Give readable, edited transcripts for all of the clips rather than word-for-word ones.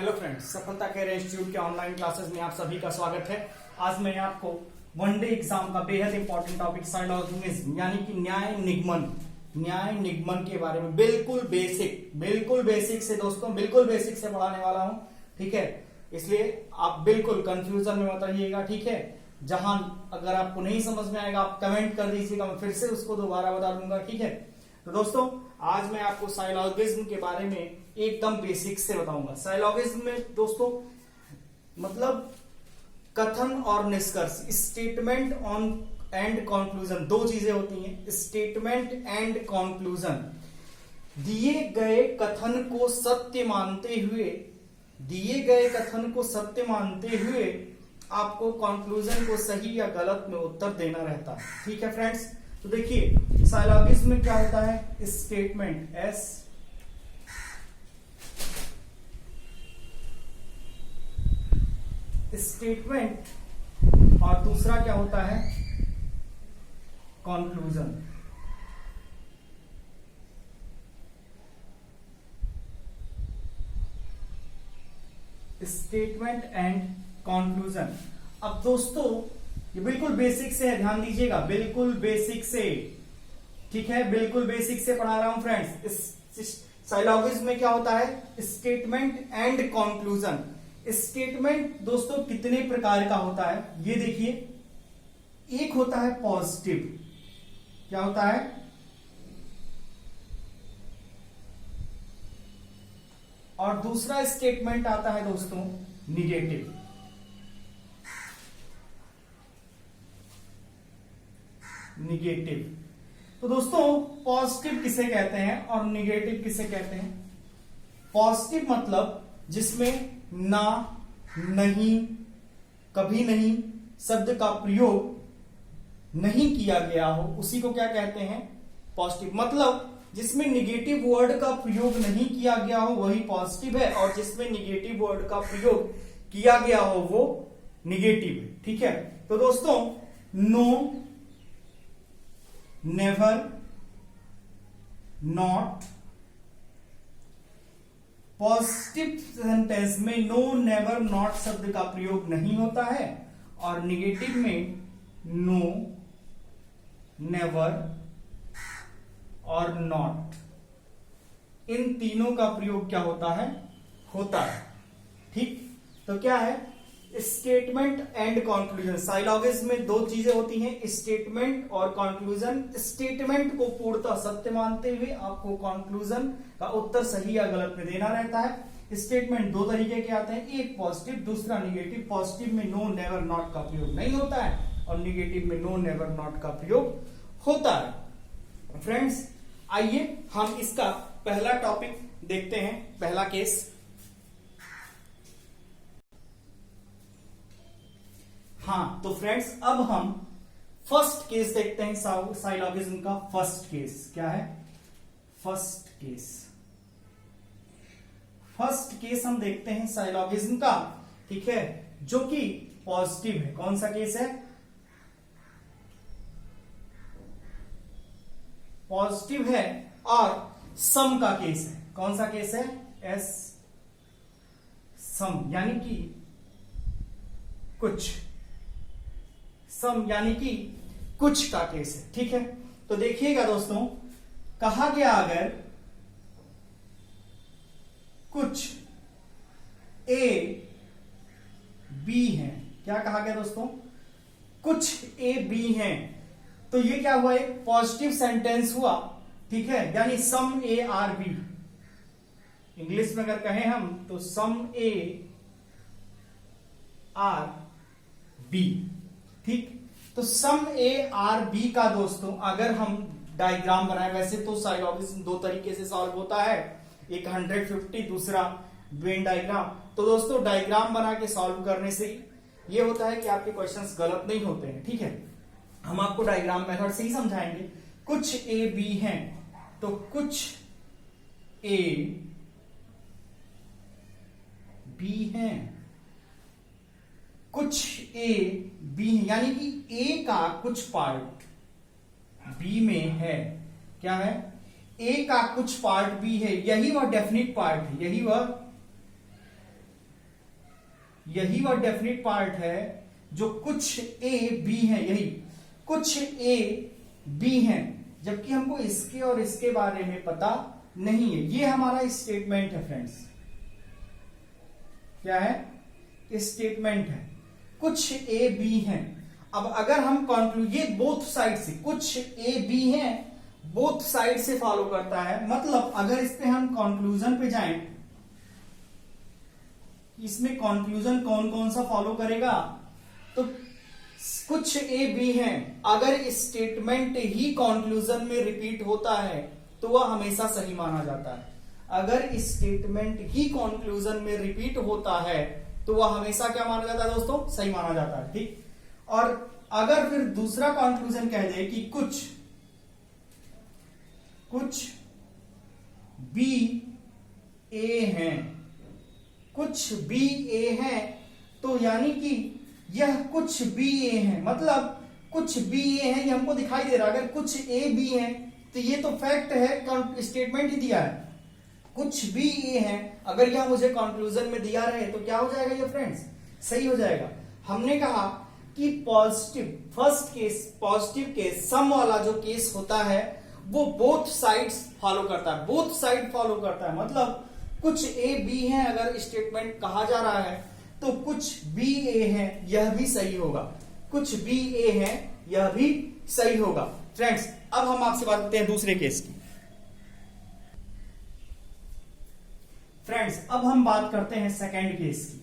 Hello friends, सफलता career institute के online classes में आप सभी का स्वागत है। आज मैं आपको वनडे एग्जाम का बेहद इंपॉर्टेंट टॉपिक साइलॉजिज्म यानी कि न्याय निगमन के बारे में बिल्कुल बेसिक से दोस्तों बिल्कुल बेसिक से पढ़ाने वाला हूं। ठीक है, इसलिए आप बिल्कुल कंफ्यूजन में मत रहिएगा। ठीक है, जहां अगर आपको नहीं समझ में आएगा आप कमेंट कर दीजिएगा, मैं फिर से उसको दोबारा बता दूंगा। ठीक है, तो दोस्तों आज मैं आपको साइलॉजिज्म के बारे में एकदम बेसिक से बताऊंगा। साइलॉजिज्म में दोस्तों मतलब कथन और निष्कर्ष, स्टेटमेंट ऑन एंड कंक्लूजन, दो चीजें होती हैं, स्टेटमेंट एंड कंक्लूजन। दिए गए कथन को सत्य मानते हुए आपको कंक्लूजन को सही या गलत में उत्तर देना रहता है। ठीक है फ्रेंड्स, तो देखिए साइलॉजिज्म में क्या होता है, स्टेटमेंट और दूसरा क्या होता है, कंक्लूजन। Statement and conclusion. अब दोस्तों ये बिल्कुल बेसिक से है, ध्यान दीजिएगा, बिल्कुल बेसिक से। ठीक है, बिल्कुल बेसिक से पढ़ा रहा हूं फ्रेंड्स। साइलॉजिज्म में क्या होता है, स्टेटमेंट एंड कंक्लूजन। स्टेटमेंट दोस्तों कितने प्रकार का होता है ये देखिए, एक होता है पॉजिटिव, क्या होता है, और दूसरा स्टेटमेंट आता है दोस्तों निगेटिव। तो दोस्तों पॉजिटिव किसे कहते हैं और निगेटिव किसे कहते हैं। पॉजिटिव मतलब जिसमें ना, नहीं, कभी नहीं शब्द का प्रयोग नहीं किया गया हो, उसी को क्या कहते हैं, पॉजिटिव। मतलब जिसमें निगेटिव वर्ड का प्रयोग नहीं किया गया हो वही पॉजिटिव है, और जिसमें निगेटिव वर्ड का प्रयोग किया गया हो वो निगेटिव है। ठीक है, तो दोस्तों no, never, not, positive sentence में नो, नेवर, नॉट शब्द का प्रयोग नहीं होता है, और निगेटिव में नो, नेवर और नॉट, इन तीनों का प्रयोग क्या होता है, ठीक। तो क्या है, स्टेटमेंट एंड कंक्लूजन। साइलॉजिज्म में दो चीजें होती हैं, स्टेटमेंट और कंक्लूजन। स्टेटमेंट को पूर्णतः सत्य मानते हुए आपको कंक्लूजन का उत्तर सही या गलत में देना रहता है। स्टेटमेंट दो तरीके के आते हैं, एक पॉजिटिव, दूसरा निगेटिव। पॉजिटिव में नो, नेवर, नॉट का प्रयोग नहीं होता है, और निगेटिव में नो, नेवर, नॉट का प्रयोग होता है। फ्रेंड्स आइए हम इसका पहला टॉपिक देखते हैं, पहला केस। हाँ, तो फ्रेंड्स अब हम फर्स्ट केस देखते हैं साइलॉजिज्म का। फर्स्ट केस क्या है, फर्स्ट केस हम देखते हैं साइलॉजिज्म का। ठीक है, जो कि पॉजिटिव है। कौन सा केस है, पॉजिटिव है, और सम का केस है। कौन सा केस है, सम यानी कि कुछ, सम यानी कि कुछ का केस है। ठीक है, तो देखिएगा दोस्तों, कहा गया अगर कुछ ए बी है, क्या कहा गया दोस्तों, कुछ ए बी है, तो ये क्या हुआ, एक पॉजिटिव सेंटेंस हुआ। ठीक है, यानी सम ए आर बी। इंग्लिश में अगर कहें हम तो सम ए आर बी। ठीक, तो सम ए आर बी का दोस्तों अगर हम डायग्राम बनाए, वैसे तो साइलॉजिज्म दो तरीके से सॉल्व होता है, एक 150, दूसरा वेन डायग्राम। तो दोस्तों डायग्राम बना के सॉल्व करने से ये होता है कि आपके क्वेश्चंस गलत नहीं होते हैं। ठीक है, हम आपको डायग्राम मेथड से ही समझाएंगे। कुछ ए बी हैं, तो कुछ ए बी हैं, कुछ ए बी है, यानी कि ए का कुछ पार्ट बी में है। क्या है, ए का कुछ पार्ट बी है, यही वह डेफिनिट पार्ट है, यही वह यही वह डेफिनेट पार्ट है जो कुछ ए बी है, यही कुछ ए बी है, जबकि हमको इसके और इसके बारे में पता नहीं है। ये हमारा स्टेटमेंट है फ्रेंड्स, क्या है? स्टेटमेंट है, कुछ ए बी है। अब अगर हम कंक्लूड, ये बोथ साइड से, कुछ ए बी है, बोथ साइड से फॉलो करता है। मतलब अगर इस पे हम कंक्लूजन पे जाएं, इसमें कंक्लूजन कौन कौन सा फॉलो करेगा, तो कुछ ए बी है, अगर स्टेटमेंट ही कंक्लूजन में रिपीट होता है तो वह हमेशा सही माना जाता है। अगर स्टेटमेंट ही कंक्लूजन में रिपीट होता है तो वह हमेशा क्या माना जाता है दोस्तों? सही माना जाता है, ठीक। और अगर फिर दूसरा कंक्लूजन कह दे कि कुछ बी ए है, कुछ बी ए है, तो यानी कि यह कुछ बी ए है, मतलब कुछ बी ए है, ये हमको दिखाई दे रहा है। अगर कुछ ए बी है तो ये तो फैक्ट है, स्टेटमेंट ही दिया है, कुछ बी ए है। अगर यह मुझे कंक्लूजन में दिया रहे तो क्या हो जाएगा ये फ्रेंड्स? सही हो जाएगा। हमने कहा कि positive, first case positive case, some वाला जो केस होता है वो बोथ साइड्स फॉलो करता है, बोथ साइड फॉलो करता है। मतलब कुछ ए बी है, अगर स्टेटमेंट कहा जा रहा है तो कुछ बी ए है, यह भी सही होगा, कुछ बी ए है, यह भी सही होगा। फ्रेंड्स, अब हम आपसे बात करते हैं दूसरे केस की। फ्रेंड्स, अब हम बात करते हैं सेकेंड केस की।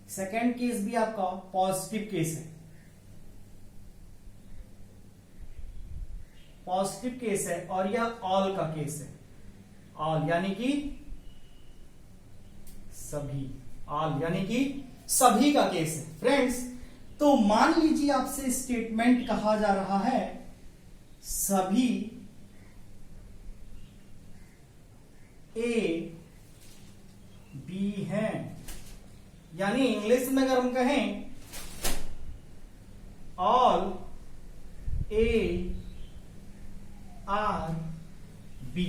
सेकेंड केस भी आपका पॉजिटिव केस है, पॉजिटिव केस है, और यह ऑल का केस है। ऑल यानी कि सभी, ऑल यानी कि सभी का केस है। फ्रेंड्स, तो मान लीजिए आपसे स्टेटमेंट कहा जा रहा है सभी ए बी है, यानी इंग्लिश में अगर हम कहें all A are B,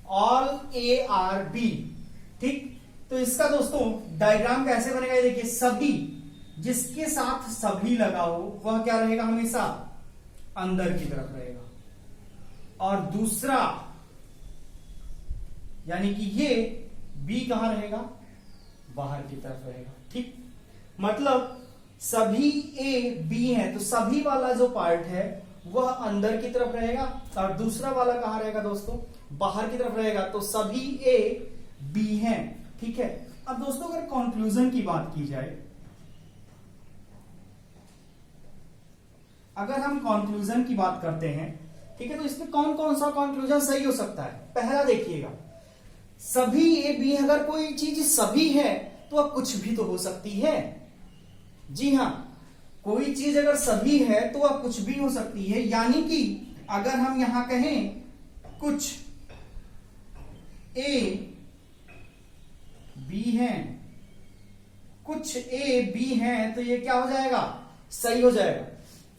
all A are B, ठीक। तो इसका दोस्तों डायग्राम कैसे बनेगा? ये देखिए, सभी, जिसके साथ सभी लगा हो वह क्या रहेगा? हमेशा अंदर की तरफ रहेगा, और दूसरा यानी कि ये बी कहां रहेगा? बाहर की तरफ रहेगा, ठीक। मतलब सभी ए बी है तो सभी वाला जो पार्ट है वह अंदर की तरफ रहेगा, और दूसरा वाला कहां रहेगा दोस्तों? बाहर की तरफ रहेगा। तो सभी ए बी है, ठीक है। अब दोस्तों अगर कंक्लूजन की बात की जाए, अगर हम कंक्लूजन की बात करते हैं, ठीक है, तो इसमें कौन कौन सा कंक्लूजन सही हो सकता है? पहला देखिएगा, सभी ए बी, अगर कोई चीज सभी है तो वह कुछ भी तो हो सकती है। जी हां, कोई चीज अगर सभी है तो वह कुछ भी हो सकती है। यानी कि अगर हम यहां कहें कुछ ए बी है, कुछ ए बी है, तो ये क्या हो जाएगा? सही हो जाएगा।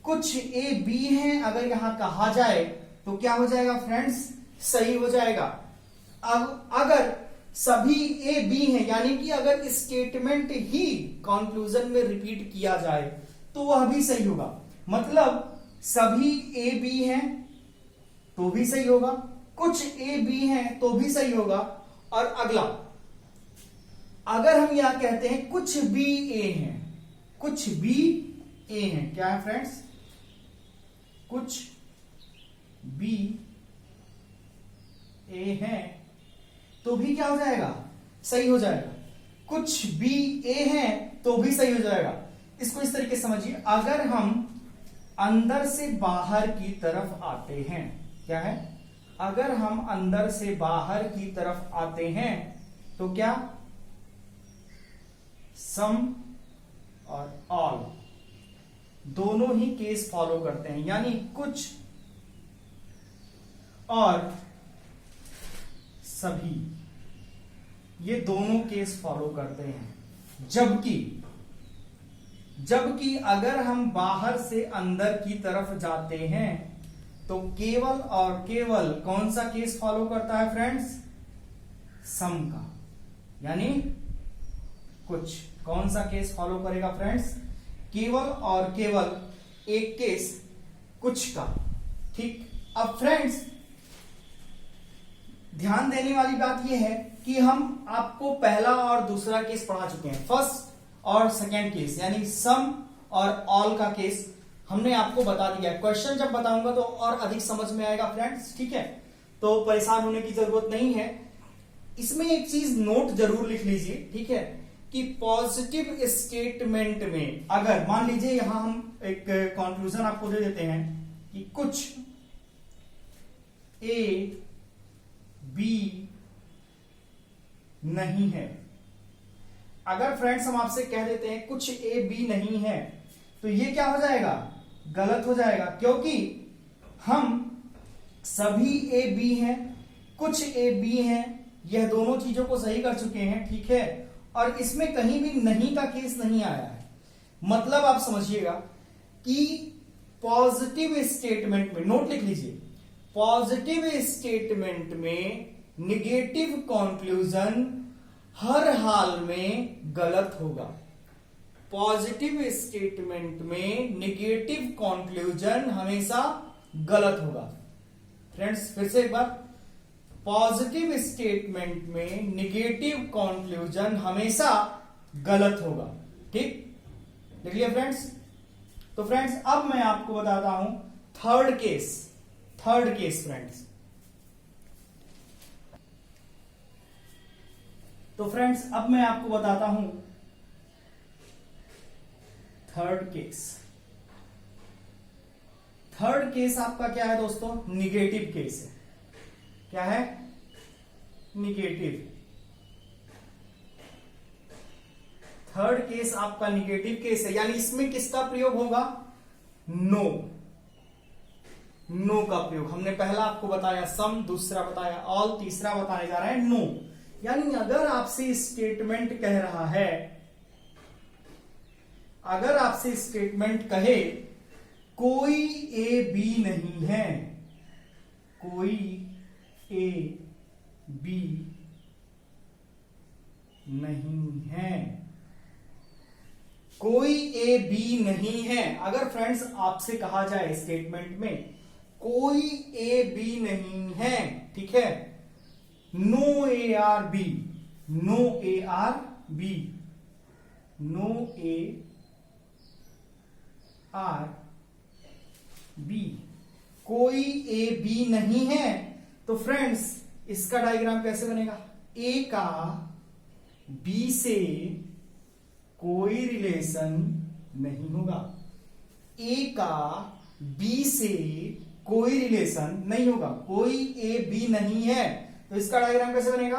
कुछ ए बी है अगर यहां कहा जाए तो क्या हो जाएगा फ्रेंड्स? सही हो जाएगा। अब अगर सभी ए बी है, यानी कि अगर स्टेटमेंट ही कंक्लूजन में रिपीट किया जाए तो वह भी सही होगा। मतलब सभी ए बी है तो भी सही होगा, कुछ ए बी है तो भी सही होगा। और अगला, अगर हम यहां कहते हैं कुछ बी ए है, कुछ बी ए है, क्या है फ्रेंड्स? कुछ बी ए है तो भी क्या हो जाएगा? सही हो जाएगा। कुछ बी ए है तो भी सही हो जाएगा। इसको इस तरीके से समझिए, अगर हम अंदर से बाहर की तरफ आते हैं, क्या है? अगर हम अंदर से बाहर की तरफ आते हैं तो क्या? सम और ऑल दोनों ही केस फॉलो करते हैं, यानी कुछ और सभी, ये दोनों केस फॉलो करते हैं। जबकि अगर हम बाहर से अंदर की तरफ जाते हैं तो केवल और केवल कौन सा केस फॉलो करता है फ्रेंड्स? सम का, यानी कुछ। कौन सा केस फॉलो करेगा फ्रेंड्स? केवल और केवल एक केस कुछ का। ठीक, अब फ्रेंड्स ध्यान देने वाली बात यह है कि हम आपको पहला और दूसरा केस पढ़ा चुके हैं, फर्स्ट और सेकेंड केस, यानी सम और ऑल का केस हमने आपको बता दिया। क्वेश्चन जब बताऊंगा तो और अधिक समझ में आएगा फ्रेंड्स, ठीक है, तो परेशान होने की जरूरत नहीं है। इसमें एक चीज नोट जरूर लिख लीजिए, ठीक है, कि पॉजिटिव स्टेटमेंट में अगर मान लीजिए यहां हम एक कंक्लूजन आपको दे देते हैं कि कुछ ए बी नहीं है। अगर फ्रेंड्स हम आपसे कह देते हैं कुछ ए बी नहीं है, तो ये क्या हो जाएगा? गलत हो जाएगा, क्योंकि हम सभी ए बी हैं, कुछ ए बी हैं, यह दोनों चीजों को सही कर चुके हैं, ठीक है, और इसमें कहीं भी नहीं का केस नहीं आया है। मतलब आप समझिएगा कि पॉजिटिव स्टेटमेंट में, नोट लिख लीजिए, पॉजिटिव स्टेटमेंट में निगेटिव कंक्लूजन हर हाल में गलत होगा। पॉजिटिव स्टेटमेंट में निगेटिव कंक्लूजन हमेशा गलत होगा। फ्रेंड्स फिर से एक बार, पॉजिटिव स्टेटमेंट में निगेटिव कंक्लूजन हमेशा गलत होगा। ठीक, लिख लिया फ्रेंड्स? तो फ्रेंड्स अब मैं आपको बताता हूं थर्ड केस फ्रेंड्स। तो फ्रेंड्स अब मैं आपको बताता हूं थर्ड केस आपका क्या है दोस्तों? निगेटिव केस है। क्या है? निगेटिव। थर्ड केस आपका निगेटिव केस है, यानी इसमें किसका प्रयोग होगा? नो का प्रयोग। हमने पहला आपको बताया सम, दूसरा बताया ऑल, तीसरा बताया जा रहा है नो। यानी अगर आपसे स्टेटमेंट कह रहा है, अगर आपसे स्टेटमेंट कहे कोई ए बी नहीं है, कोई ए बी नहीं है, कोई ए बी नहीं है, अगर फ्रेंड्स आपसे कहा जाए स्टेटमेंट में कोई ए बी नहीं है, ठीक है, no A are B, no A are B, no A are B, कोई ए बी नहीं है, तो फ्रेंड्स इसका डायग्राम कैसे बनेगा? ए का बी से कोई रिलेशन नहीं होगा। ए का बी से कोई रिलेशन नहीं होगा, कोई ए बी नहीं है, तो इसका डायग्राम कैसे बनेगा?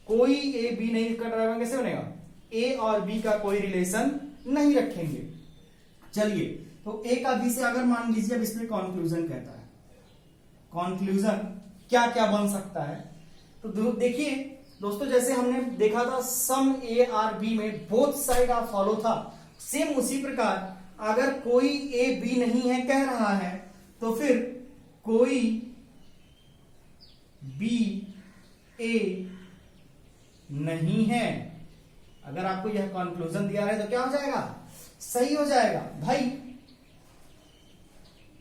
कोई ए बी नहीं, इसका डायग्राम कैसे बनेगा? ए और बी का कोई रिलेशन नहीं रखेंगे। चलिए, तो ए का बी से अगर मान लीजिए अब इसमें कंक्लूजन कहता है, कंक्लूजन क्या क्या बन सकता है? तो देखिए दोस्तों, जैसे हमने देखा था सम ए आर बी में बोथ साइड ऑफ फॉलो था, सेम उसी प्रकार अगर कोई ए बी नहीं है कह रहा है, तो फिर कोई बी ए नहीं है, अगर आपको यह कंक्लूजन दिया है तो क्या हो जाएगा? सही हो जाएगा। भाई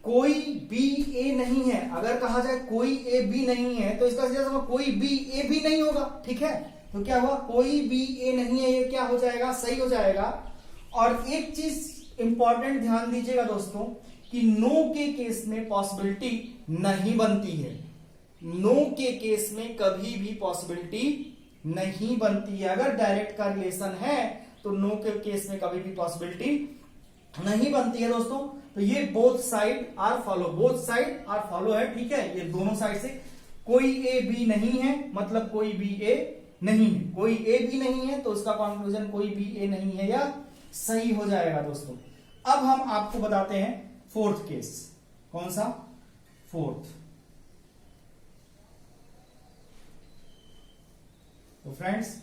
कोई बी ए नहीं है, अगर कहा जाए कोई ए बी नहीं है, तो इसका सीधा सा कोई बी ए भी नहीं होगा, ठीक है, तो क्या हुआ? कोई बी ए नहीं है, ये क्या हो जाएगा? सही हो जाएगा। और एक चीज इंपॉर्टेंट ध्यान दीजिएगा दोस्तों कि नो के केस में पॉसिबिलिटी नहीं बनती है, नो के केस में कभी भी पॉसिबिलिटी नहीं बनती है। अगर डायरेक्ट का रिलेशन है तो नो के केस में कभी भी पॉसिबिलिटी नहीं बनती है दोस्तों। तो ये both side are follow, both side are follow है, ठीक है, ये दोनों साइड से कोई ए बी नहीं है, मतलब कोई बी ए नहीं है, कोई ए बी नहीं है, तो उसका कंक्लूजन कोई बी ए नहीं है या सही हो जाएगा दोस्तों। अब हम आपको बताते हैं फोर्थ केस। कौन सा? फोर्थ। तो फ्रेंड्स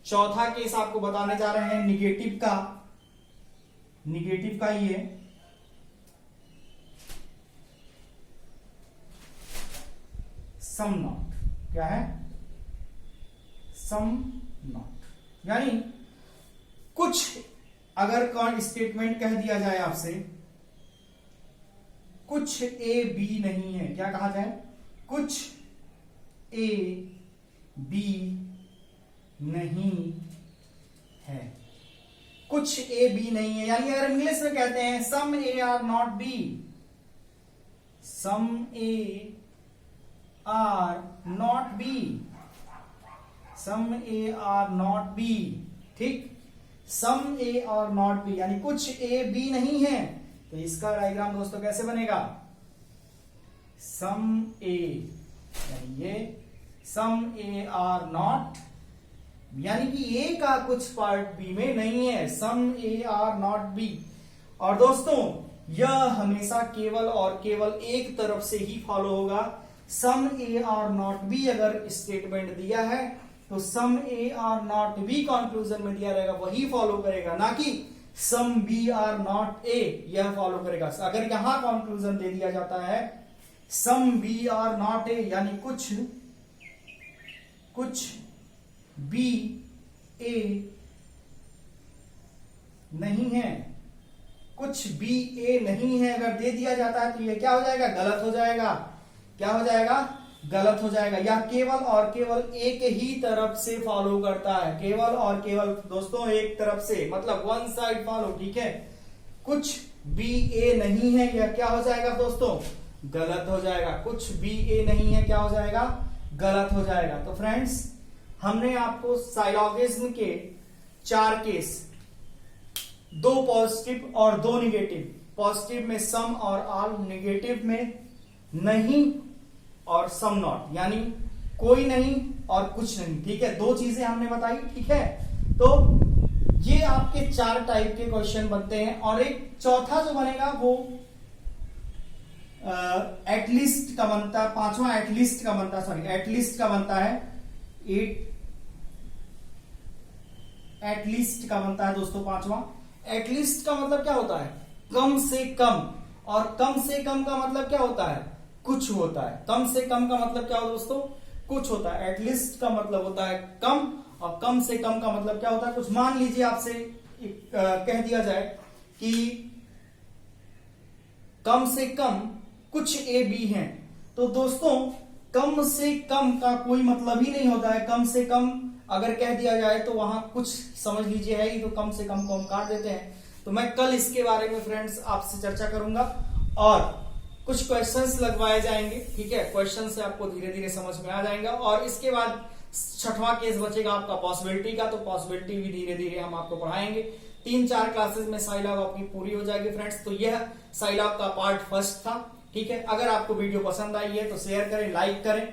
चौथा केस आपको बताने जा रहे हैं निगेटिव का, निगेटिव का ही है, सम नॉट। क्या है? Some not. यानी कुछ अगर स्टेटमेंट कह दिया जाए आपसे, कुछ ए बी नहीं है, क्या कहा जाए, कुछ ए बी नहीं है, कुछ ए बी नहीं है। यानी अगर इंग्लिश में कहते हैं some A are not B, some A are not B, some A are not B, ठीक, सम ए और नॉट बी, यानी कुछ ए बी नहीं है। तो इसका डायग्राम दोस्तों कैसे बनेगा, सम ए, यानी ये सम ए आर नॉट, यानी कि ए का कुछ पार्ट बी में नहीं है, सम ए आर नॉट बी। और दोस्तों यह हमेशा केवल और केवल एक तरफ से ही फॉलो होगा। Some A are not B अगर स्टेटमेंट दिया है तो some A are not B conclusion में दिया रहेगा वही फॉलो करेगा, ना कि some B are not A, यह फॉलो करेगा। अगर यहां कंक्लूजन दे दिया जाता है some B are not A, यानी कुछ बी ए नहीं है, कुछ बी ए नहीं है अगर दे दिया जाता है तो यह क्या हो जाएगा, गलत हो जाएगा। क्या हो जाएगा, गलत हो जाएगा। या केवल और केवल एक ही तरफ से फॉलो करता है, केवल और केवल दोस्तों एक तरफ से, मतलब वन साइड फॉलो, ठीक है। कुछ बी ए नहीं है, यह क्या हो जाएगा दोस्तों, गलत हो जाएगा। कुछ बी ए नहीं है क्या हो जाएगा, गलत हो जाएगा। तो फ्रेंड्स हमने आपको साइलॉगिज्म के 4 केस, 2 पॉजिटिव और 2 निगेटिव, पॉजिटिव में सम और ऑल, निगेटिव में नहीं और सम नॉट, यानी कोई नहीं और कुछ नहीं, ठीक है, 2 चीजें हमने बताई, ठीक है। तो ये आपके 4 टाइप के क्वेश्चन बनते हैं। और एक चौथा जो बनेगा वो एटलीस्ट का बनता है, 5वां एटलीस्ट का बनता है, सॉरी एटलीस्ट का बनता है, एटलीस्ट का बनता है दोस्तों 5वां। एटलीस्ट का मतलब क्या होता है, कम से कम, और कम से कम का मतलब क्या होता है, कुछ होता है। कम से कम का मतलब क्या होता है दोस्तों, कुछ होता है। एटलीस्ट का मतलब होता है कम, और कम से कम का मतलब क्या होता है, कुछ। मान लीजिए आपसे कह दिया जाए कि कम से कम कुछ ए बी हैं, तो दोस्तों कम से कम का कोई मतलब ही नहीं होता है। कम से कम अगर कह दिया जाए तो वहां कुछ समझ लीजिए है ही, तो कम से कम को हम काट देते हैं। तो मैं कल इसके बारे में फ्रेंड्स आपसे चर्चा करूंगा और कुछ क्वेश्चंस लगवाए जाएंगे, ठीक है। क्वेश्चन से आपको धीरे धीरे समझ में आ जाएगा। और इसके बाद 6वां केस बचेगा आपका पॉसिबिलिटी का, तो पॉसिबिलिटी भी धीरे धीरे हम आपको पढ़ाएंगे। 3-4 क्लासेस में साइलॉग आपकी पूरी हो जाएगी फ्रेंड्स। तो यह साइलॉग का पार्ट 1 था, ठीक है। अगर आपको वीडियो पसंद आई है तो शेयर करें, लाइक करें